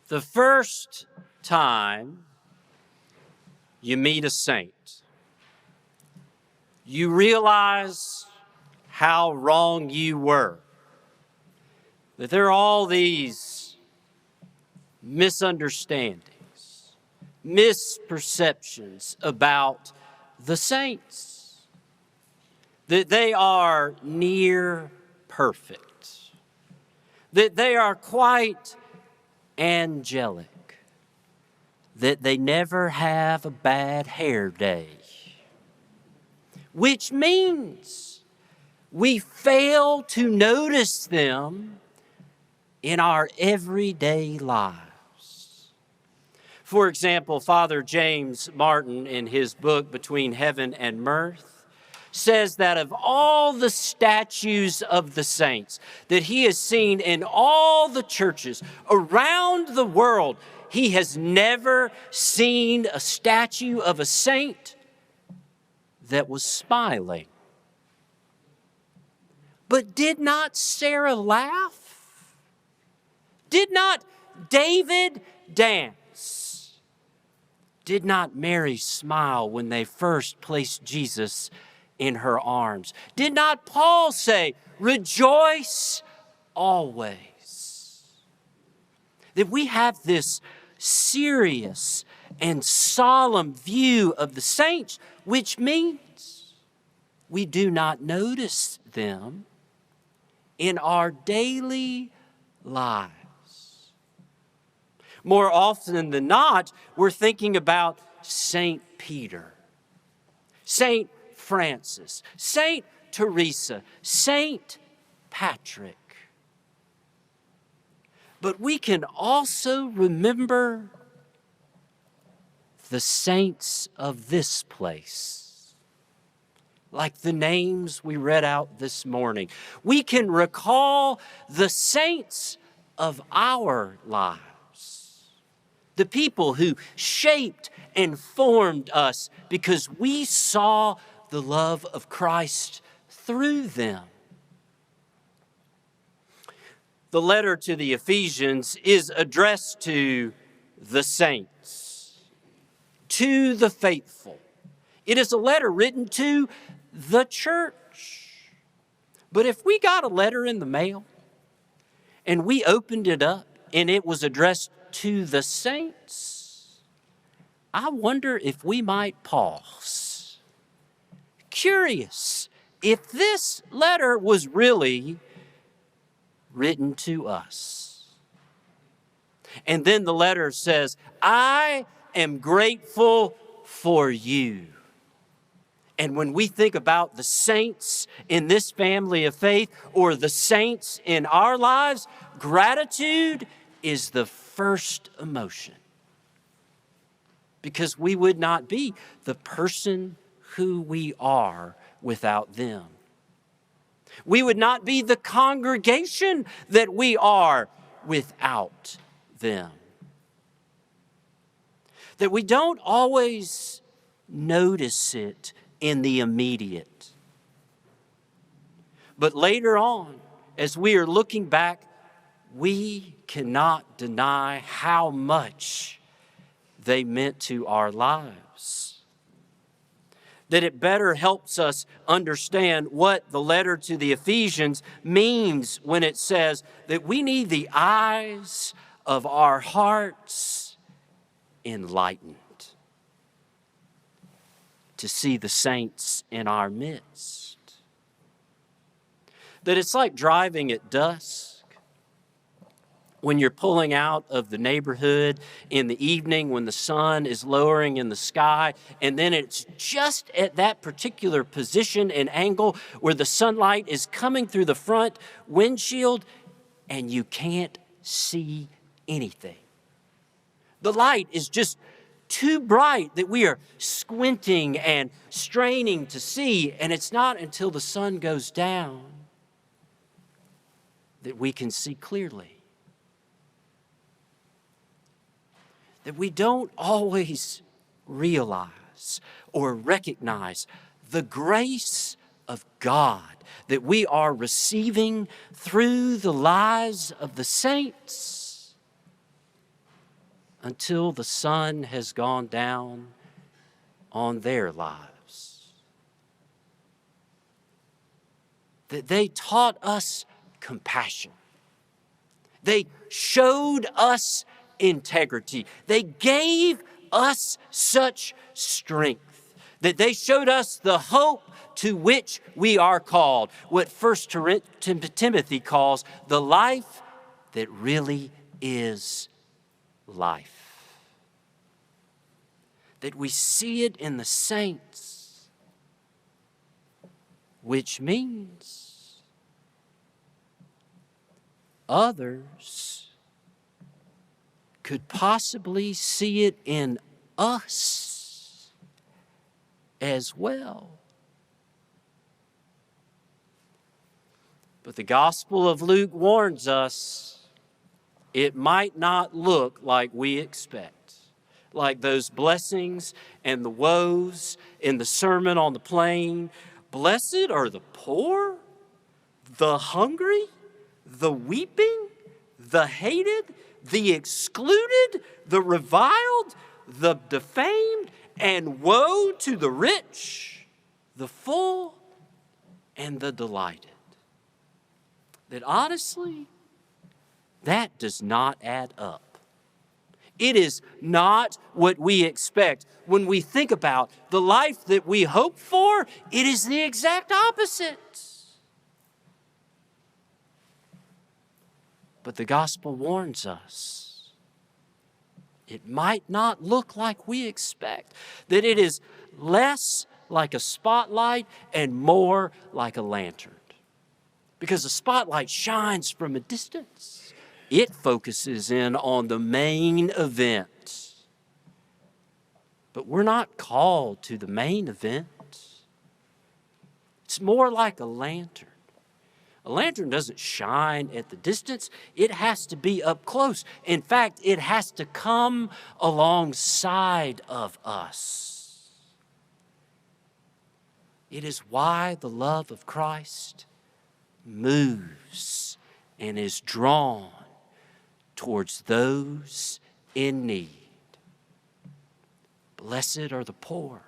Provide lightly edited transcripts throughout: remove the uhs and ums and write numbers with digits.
The first time you meet a saint, you realize how wrong you were. That there are all these misunderstandings, misperceptions about the saints. That they are near perfect. That they are quite angelic, that they never have a bad hair day, which means we fail to notice them in our everyday lives. For example, Father James Martin, in his book Between Heaven and Mirth, says that of all the statues of the saints that he has seen in all the churches around the world, he has never seen a statue of a saint that was smiling. But did not Sarah laugh? Did not David dance? Did not Mary smile when they first placed Jesus in her arms? Did not Paul say, rejoice always? That we have this serious and solemn view of the saints, which means we do not notice them in our daily lives. More often than not, we're thinking about Saint Peter, Saint Francis, Saint Teresa, Saint Patrick. But we can also remember the saints of this place, like the names we read out this morning. We can recall the saints of our lives, the people who shaped and formed us because we saw the love of Christ through them. The letter to the Ephesians is addressed to the saints, to the faithful. It is a letter written to the church. But if we got a letter in the mail and we opened it up and it was addressed to the saints, I wonder if we might pause, curious if this letter was really written to us. And then the letter says, I am grateful for you. And when we think about the saints in this family of faith or the saints in our lives, gratitude is the first emotion. Because we would not be the person who we are without them. We would not be the congregation that we are without them. That we don't always notice it in the immediate. But later on, as we are looking back, we cannot deny how much they meant to our lives. That it better helps us understand what the letter to the Ephesians means when it says that we need the eyes of our hearts enlightened to see the saints in our midst. That it's like driving at dusk when you're pulling out of the neighborhood in the evening when the sun is lowering in the sky, and then it's just at that particular position and angle where the sunlight is coming through the front windshield and you can't see anything. The light is just too bright that we are squinting and straining to see, and it's not until the sun goes down that we can see clearly. That we don't always realize or recognize the grace of God that we are receiving through the lives of the saints. until the sun has gone down on their lives. That they taught us compassion. They showed us integrity. They gave us such strength that they showed us the hope to which we are called, what 1 Timothy calls the life that really is life. That we see it in the saints, which means others could possibly see it in us as well. But the Gospel of Luke warns us it might not look like we expect, like those blessings and the woes in the Sermon on the Plain. Blessed are the poor, the hungry, the weeping, the hated, the excluded, the reviled, the defamed, and woe to the rich, the full, and the delighted. That honestly, that does not add up. It is not what we expect. When we think about the life that we hope for, it is the exact opposite. But the gospel warns us it might not look like we expect, that it is less like a spotlight and more like a lantern. Because the spotlight shines from a distance. It focuses in on the main event. But we're not called to the main event. It's more like a lantern. A lantern doesn't shine at the distance. It has to be up close. In fact, it has to come alongside of us. It is why the love of Christ moves and is drawn towards those in need. Blessed are the poor.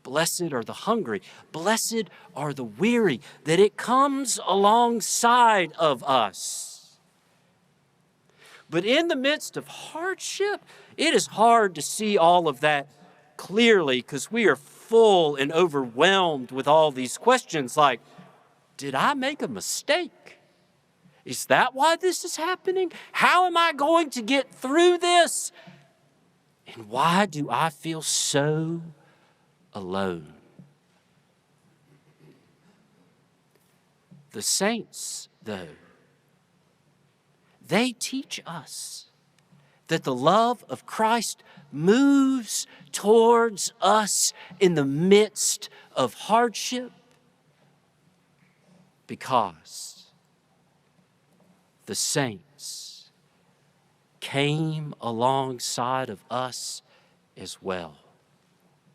Blessed are the hungry. Blessed are the weary, that it comes alongside of us. But in the midst of hardship, it is hard to see all of that clearly because we are full and overwhelmed with all these questions like, did I make a mistake? Is that why this is happening? How am I going to get through this? And why do I feel so alone? The saints, though, they teach us that the love of Christ moves towards us in the midst of hardship because the saints came alongside of us as well.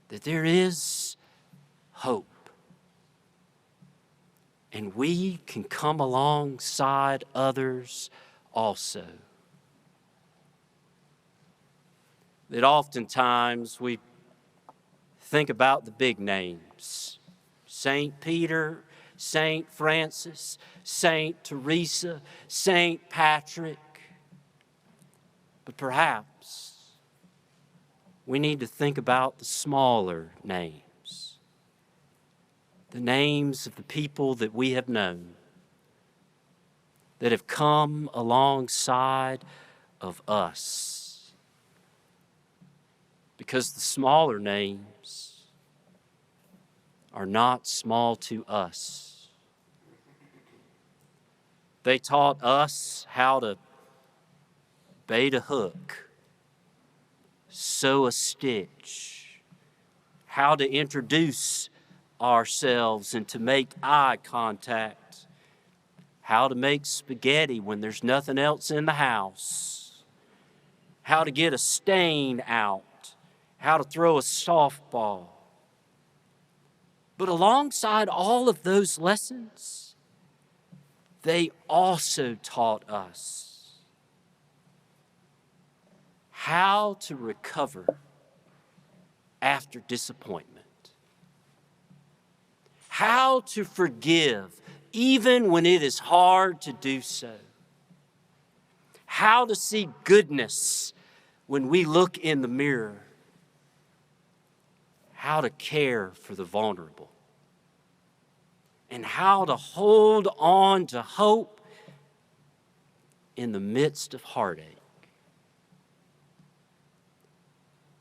That there is hope. And we can come alongside others also. That oftentimes we think about the big names. St. Peter, St. Francis, St. Teresa, St. Patrick. But perhaps we need to think about the smaller names. The names of the people that we have known that have come alongside of us. Because the smaller names are not small to us. They taught us how to bait a hook, sew a stitch, how to introduce ourselves and to make eye contact, how to make spaghetti when there's nothing else in the house, how to get a stain out, how to throw a softball. But alongside all of those lessons, they also taught us how to recover after disappointment, how to forgive even when it is hard to do so, how to see goodness when we look in the mirror, how to care for the vulnerable, and how to hold on to hope in the midst of heartache.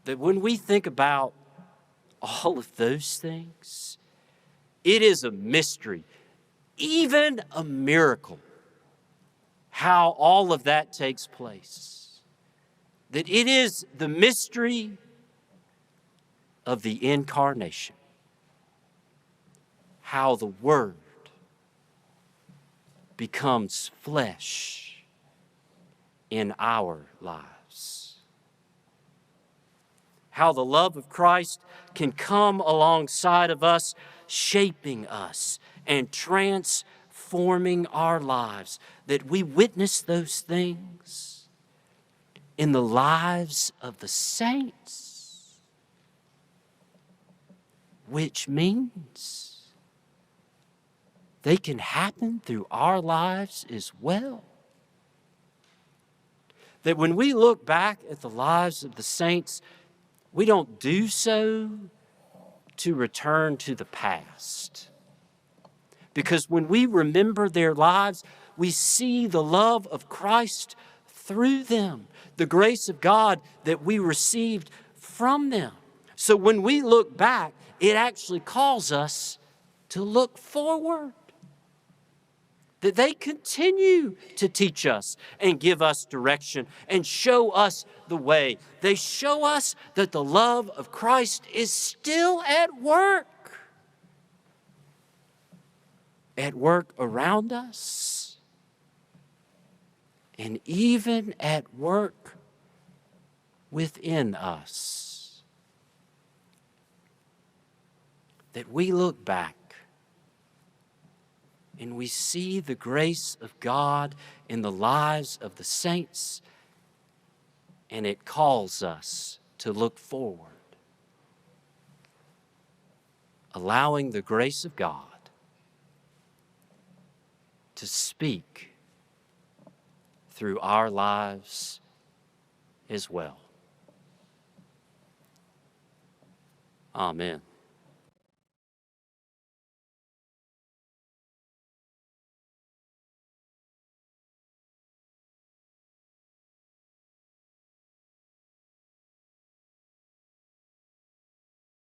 That when we think about all of those things, it is a mystery, even a miracle, how all of that takes place. That it is the mystery of the incarnation, how the Word becomes flesh in our lives. How the love of Christ can come alongside of us, shaping us and transforming our lives. That we witness those things in the lives of the saints, which means they can happen through our lives as well. That when we look back at the lives of the saints, we don't do so to return to the past. Because when we remember their lives, we see the love of Christ through them, the grace of God that we received from them. So when we look back, it actually calls us to look forward. That they continue to teach us and give us direction and show us the way. They show us that the love of Christ is still at work around us, and even at work within us. That we look back and we see the grace of God in the lives of the saints, and it calls us to look forward, allowing the grace of God to speak through our lives as well. Amen.